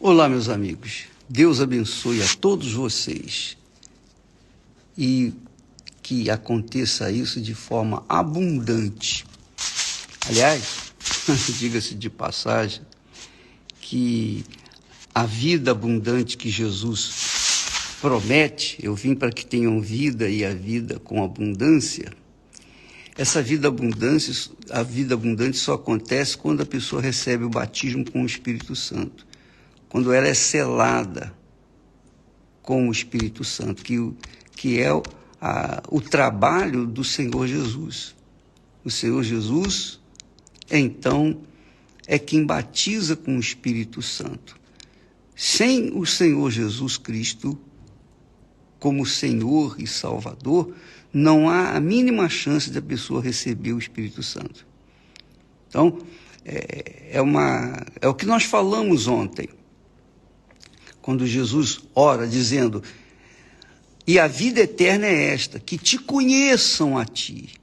Olá, meus amigos. Deus abençoe a todos vocês e que aconteça isso de forma abundante. Aliás, diga-se de passagem, que a vida abundante que Jesus promete, eu vim para que tenham vida e a vida com abundância, essa vida abundante, a vida abundante só acontece quando a pessoa recebe o batismo com o Espírito Santo, quando ela é selada com o Espírito Santo, que é o trabalho do Senhor Jesus. O Senhor Jesus, então, é quem batiza com o Espírito Santo. Sem o Senhor Jesus Cristo como Senhor e Salvador, não há a mínima chance da pessoa receber o Espírito Santo. Então, é o que nós falamos ontem, quando Jesus ora dizendo: e a vida eterna é esta, que te conheçam a ti.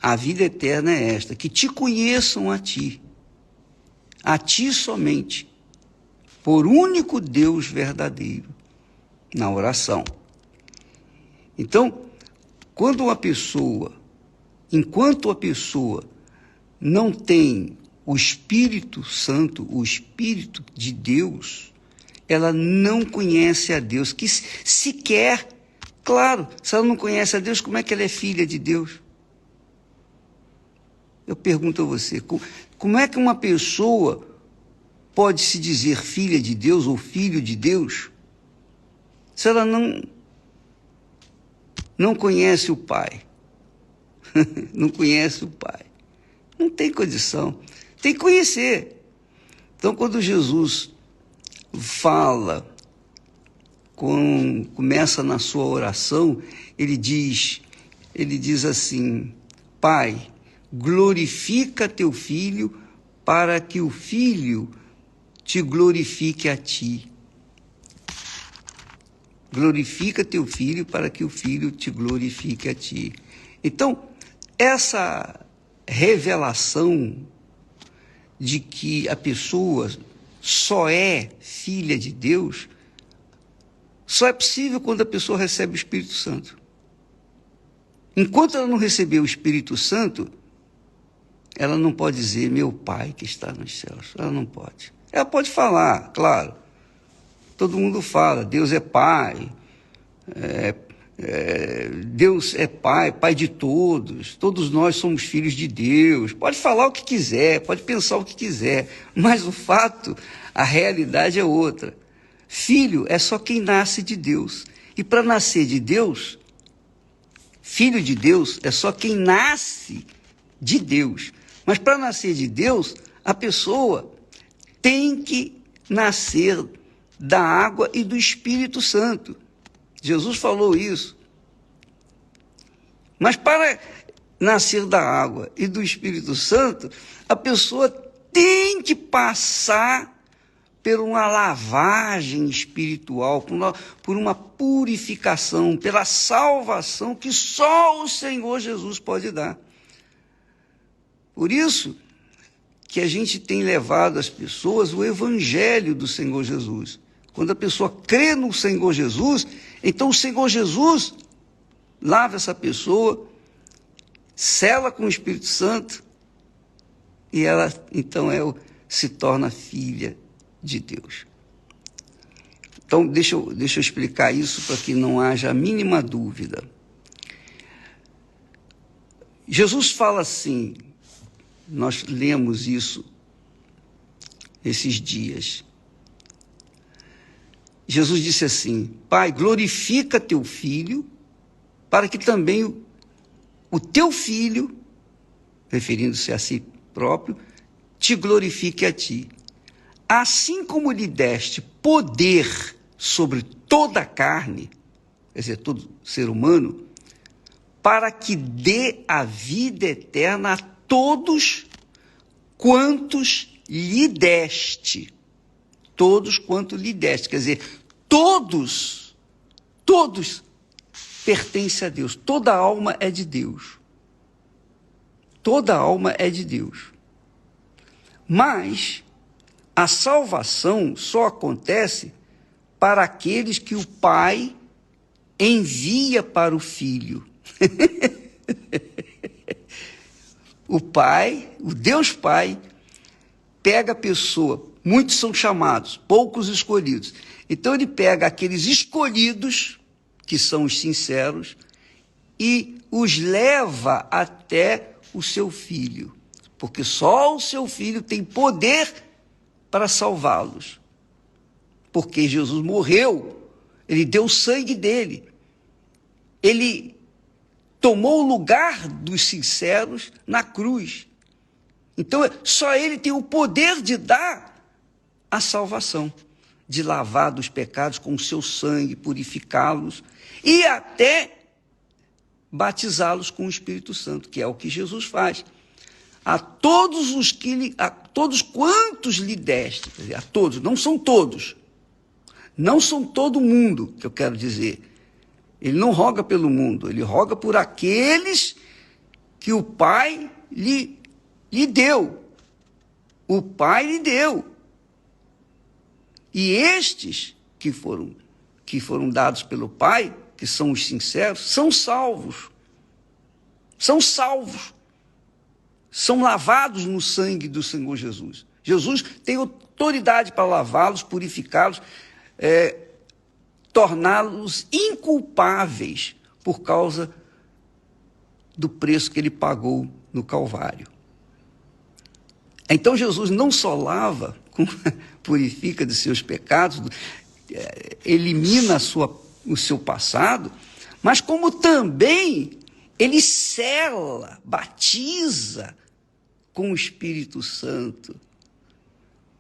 A vida eterna é esta, que te conheçam a ti somente, por único Deus verdadeiro, na oração. Então, enquanto a pessoa não tem o Espírito Santo, o Espírito de Deus, ela não conhece a Deus, que sequer, claro, se ela não conhece a Deus, como é que ela é filha de Deus? Eu pergunto a você, como é que uma pessoa pode se dizer filha de Deus ou filho de Deus, se ela não conhece o Pai? Não conhece o Pai. Não tem condição. Tem que conhecer. Então, quando Jesus fala, começa na sua oração, ele diz assim: Pai, glorifica teu Filho, para que o Filho te glorifique a ti. Glorifica teu Filho, para que o Filho te glorifique a ti. Então, essa revelação de que a pessoa só é filha de Deus, só é possível quando a pessoa recebe o Espírito Santo. Enquanto ela não receber o Espírito Santo, ela não pode dizer meu Pai que está nos céus. Ela não pode. Ela pode falar, claro. Todo mundo fala, Deus é Pai, Deus é Pai, Pai de todos nós somos filhos de Deus. Pode falar o que quiser, pode pensar o que quiser, mas o fato, a realidade é outra. Filho é só quem nasce de Deus. E para nascer de Deus, filho de Deus é só quem nasce de Deus. Mas para nascer de Deus, a pessoa tem que nascer da água e do Espírito Santo. Jesus falou isso. Mas para nascer da água e do Espírito Santo, a pessoa tem que passar por uma lavagem espiritual, por uma purificação, pela salvação que só o Senhor Jesus pode dar. Por isso que a gente tem levado às pessoas o Evangelho do Senhor Jesus. Quando a pessoa crê no Senhor Jesus, então o Senhor Jesus lava essa pessoa, sela com o Espírito Santo, e ela, então, se torna filha de Deus. Então, deixa eu explicar isso para que não haja a mínima dúvida. Jesus fala assim, nós lemos isso esses dias. Jesus disse assim: Pai, glorifica teu Filho, para que também o teu Filho, referindo-se a si próprio, te glorifique a ti. Assim como lhe deste poder sobre toda a carne, quer dizer, todo ser humano, para que dê a vida eterna a todos quantos lhe deste. Todos quanto lhe deste, quer dizer, todos pertencem a Deus. Toda alma é de Deus. Toda alma é de Deus. Mas A salvação só acontece para aqueles que o Pai envia para o Filho. O Pai, o Deus Pai, pega a pessoa, muitos são chamados, poucos escolhidos. Então ele pega aqueles escolhidos, que são os sinceros, e os leva até o seu Filho, porque só o seu Filho tem poder para salvá-los. Porque Jesus morreu, ele deu o sangue dele, ele tomou o lugar dos sinceros na cruz. Então, só ele tem o poder de dar a salvação, de lavar dos pecados com o seu sangue, purificá-los e até batizá-los com o Espírito Santo, que é o que Jesus faz. A todos quantos lhe deste, quer dizer, a todos, não são todos, não são todo mundo, que eu quero dizer. Ele não roga pelo mundo, ele roga por aqueles que o Pai lhe deu. O Pai lhe deu. E estes que foram dados pelo Pai, que são os sinceros, são salvos. São salvos. São lavados no sangue do Senhor Jesus. Jesus tem autoridade para lavá-los, purificá-los, torná-los inculpáveis por causa do preço que ele pagou no Calvário. Então Jesus não só lava, purifica de seus pecados, elimina o seu passado, mas como também ele sela, batiza com o Espírito Santo,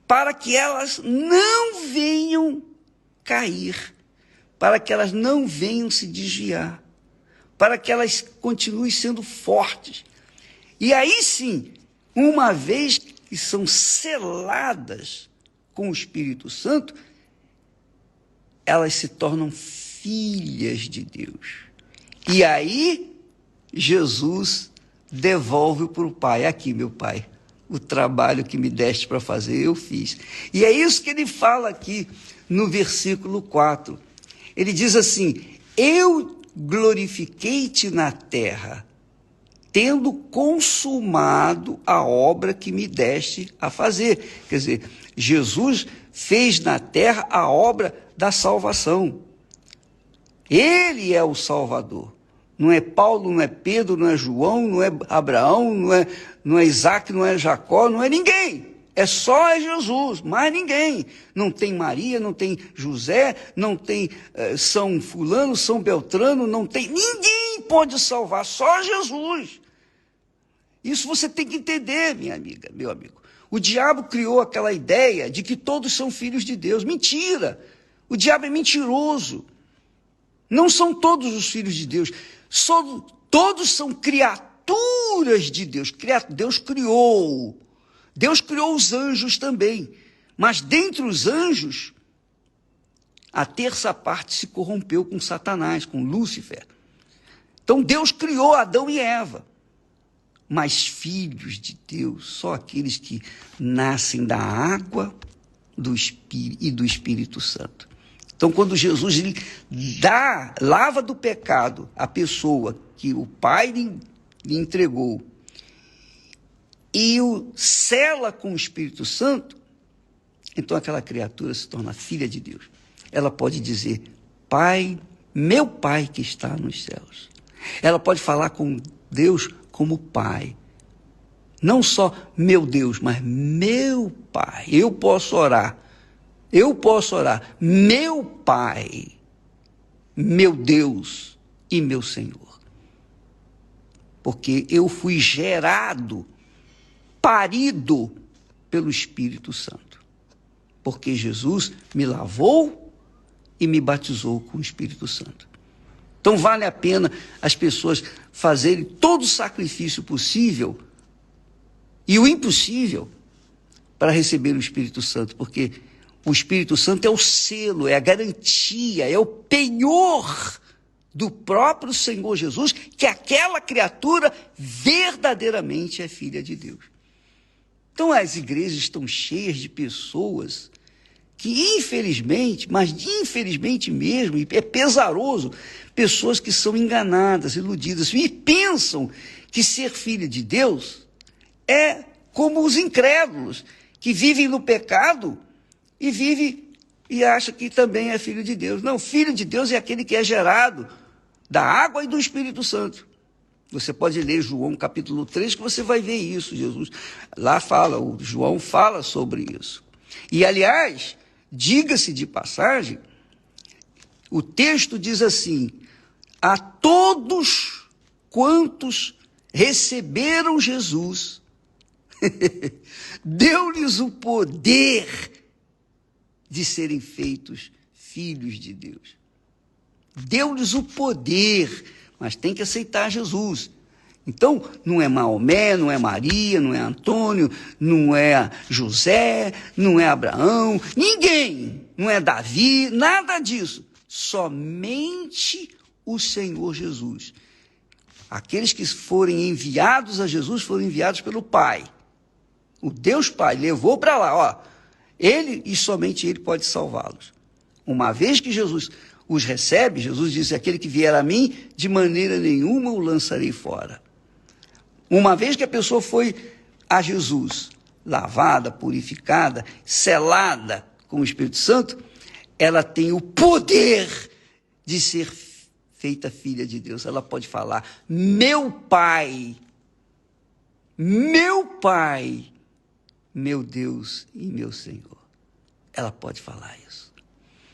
para que elas não venham cair, para que elas não venham se desviar, para que elas continuem sendo fortes. E aí sim, uma vez que são seladas com o Espírito Santo, elas se tornam filhas de Deus. E aí, Jesus devolve para o Pai: aqui, meu Pai, o trabalho que me deste para fazer, eu fiz. E é isso que ele fala aqui no versículo 4. Ele diz assim: eu glorifiquei-te na terra, tendo consumado a obra que me deste a fazer. Quer dizer, Jesus fez na terra a obra da salvação. Ele é o Salvador. Não é Paulo, não é Pedro, não é João, não é Abraão, não é Isaac, não é Jacó, não é ninguém. É só Jesus, mais ninguém. Não tem Maria, não tem José, não tem São Fulano, São Beltrano, não tem. Ninguém pode salvar, só Jesus. Isso você tem que entender, minha amiga, meu amigo. O diabo criou aquela ideia de que todos são filhos de Deus. Mentira! O diabo é mentiroso. Não são todos os filhos de Deus. Todos são criaturas de Deus. Deus criou. Deus criou os anjos também. Mas dentre os anjos, a terça parte se corrompeu com Satanás, com Lúcifer. Então Deus criou Adão e Eva. Mas filhos de Deus, só aqueles que nascem da água e do Espírito Santo. Então, quando Jesus lava do pecado a pessoa que o Pai lhe entregou e o sela com o Espírito Santo, então aquela criatura se torna filha de Deus. Ela pode dizer: Pai, meu Pai que está nos céus. Ela pode falar com Deus como Pai. Não só meu Deus, mas meu Pai. Eu posso orar, meu Pai, meu Deus e meu Senhor. Porque eu fui gerado, parido pelo Espírito Santo. Porque Jesus me lavou e me batizou com o Espírito Santo. Então vale a pena as pessoas fazerem todo o sacrifício possível e o impossível para receber o Espírito Santo, porque o Espírito Santo é o selo, é a garantia, é o penhor do próprio Senhor Jesus, que aquela criatura verdadeiramente é filha de Deus. Então as igrejas estão cheias de pessoas que infelizmente, mas infelizmente mesmo, e é pesaroso, pessoas que são enganadas, iludidas, e pensam que ser filho de Deus é como os incrédulos, que vivem no pecado e vivem e acham que também é filho de Deus. Não, filho de Deus é aquele que é gerado da água e do Espírito Santo. Você pode ler João capítulo 3, que você vai ver isso. Jesus lá fala, o João fala sobre isso. E, aliás, diga-se de passagem, o texto diz assim: a todos quantos receberam Jesus, deu-lhes o poder de serem feitos filhos de Deus. Deu-lhes o poder, mas tem que aceitar Jesus. Então, não é Maomé, não é Maria, não é Antônio, não é José, não é Abraão, ninguém, não é Davi, nada disso. Somente o Senhor Jesus. Aqueles que forem enviados a Jesus foram enviados pelo Pai. O Deus Pai levou para lá, ó, ele e somente ele pode salvá-los. Uma vez que Jesus os recebe, Jesus disse: aquele que vier a mim, de maneira nenhuma o lançarei fora. Uma vez que a pessoa foi a Jesus, lavada, purificada, selada com o Espírito Santo, ela tem o poder de ser feita filha de Deus. Ela pode falar: meu Pai, meu Deus e meu Senhor. Ela pode falar isso.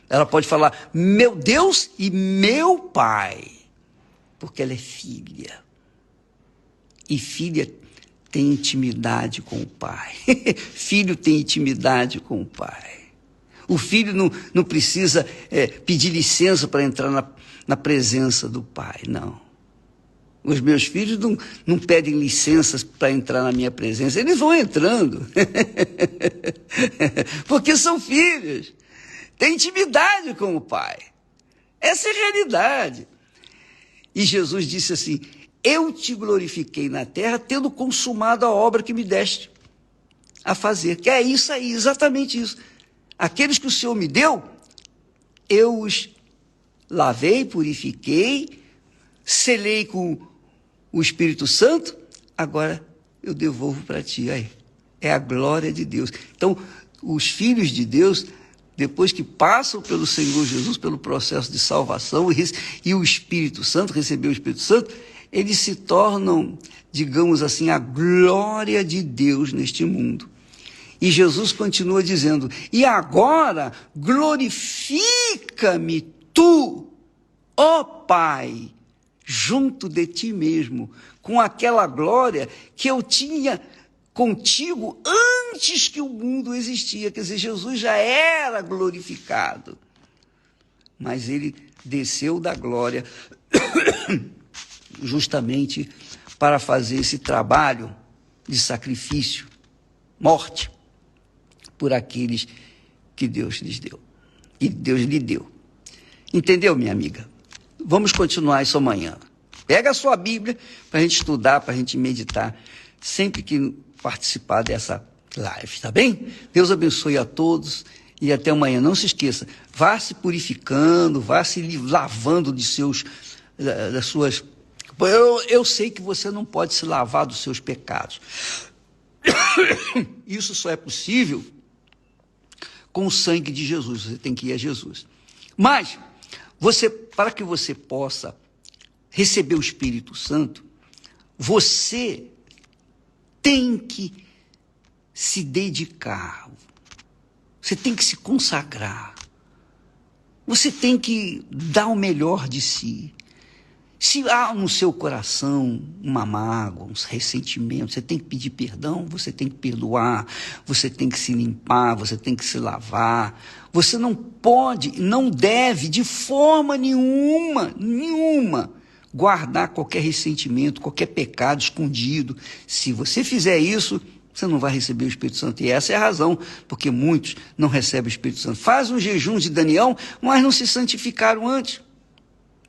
Ela pode falar: meu Deus e meu Pai, porque ela é filha. E filha tem intimidade com o pai. Filho tem intimidade com o pai. O filho não precisa pedir licença para entrar na presença do pai, não. Os meus filhos não pedem licenças para entrar na minha presença, eles vão entrando. Porque são filhos. Tem intimidade com o pai. Essa é a realidade. E Jesus disse assim: eu te glorifiquei na terra, tendo consumado a obra que me deste a fazer. Que é isso aí, exatamente isso. Aqueles que o Senhor me deu, eu os lavei, purifiquei, selei com o Espírito Santo, agora eu devolvo para ti. Aí, é a glória de Deus. Então, os filhos de Deus, depois que passam pelo Senhor Jesus, pelo processo de salvação, e o Espírito Santo, recebeu o Espírito Santo, eles se tornam, digamos assim, a glória de Deus neste mundo. E Jesus continua dizendo: e agora glorifica-me tu, ó Pai, junto de ti mesmo, com aquela glória que eu tinha contigo antes que o mundo existia. Quer dizer, Jesus já era glorificado, mas ele desceu da glória justamente para fazer esse trabalho de sacrifício, morte, por aqueles que Deus lhes deu, e Deus lhe deu. Entendeu, minha amiga? Vamos continuar isso amanhã. Pega a sua Bíblia para a gente estudar, para a gente meditar, sempre que participar dessa live, tá bem? Deus abençoe a todos e até amanhã. Não se esqueça, vá se purificando, vá se lavando das suas... Eu sei que você não pode se lavar dos seus pecados. Isso só é possível com o sangue de Jesus. Você tem que ir a Jesus. Mas, para que você possa receber o Espírito Santo, você tem que se dedicar. Você tem que se consagrar. Você tem que dar o melhor de si. Se há no seu coração uma mágoa, um ressentimento, você tem que pedir perdão, você tem que perdoar, você tem que se limpar, você tem que se lavar. Você não pode, não deve, de forma nenhuma, guardar qualquer ressentimento, qualquer pecado escondido. Se você fizer isso, você não vai receber o Espírito Santo. E essa é a razão, porque muitos não recebem o Espírito Santo. Fazem um jejum de Daniel, mas não se santificaram antes.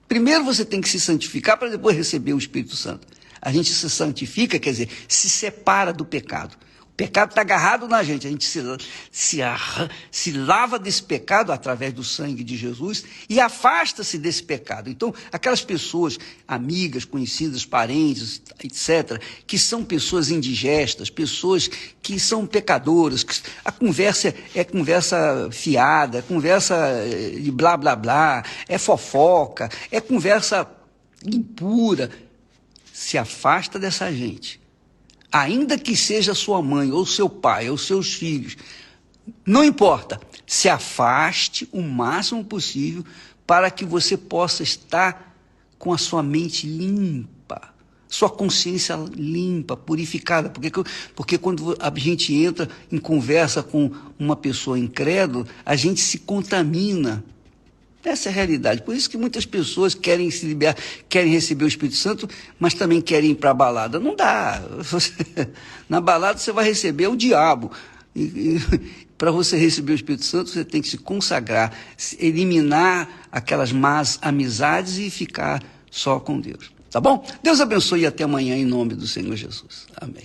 Primeiro você tem que se santificar para depois receber o Espírito Santo. A gente se santifica, quer dizer, se separa do pecado. O pecado está agarrado na gente, a gente se lava desse pecado através do sangue de Jesus e afasta-se desse pecado. Então, aquelas pessoas, amigas, conhecidas, parentes, etc., que são pessoas indigestas, pessoas que são pecadoras, a conversa é conversa fiada, é conversa de blá, blá, blá, é fofoca, é conversa impura. Se afasta dessa gente. Ainda que seja sua mãe, ou seu pai, ou seus filhos, não importa, se afaste o máximo possível para que você possa estar com a sua mente limpa, sua consciência limpa, purificada, porque quando a gente entra em conversa com uma pessoa incrédula, a gente se contamina. Essa é a realidade. Por isso que muitas pessoas querem se liberar, querem receber o Espírito Santo, mas também querem ir para a balada. Não dá. Na balada você vai receber o diabo. Para você receber o Espírito Santo, você tem que se consagrar, eliminar aquelas más amizades e ficar só com Deus. Tá bom? Deus abençoe e até amanhã em nome do Senhor Jesus. Amém.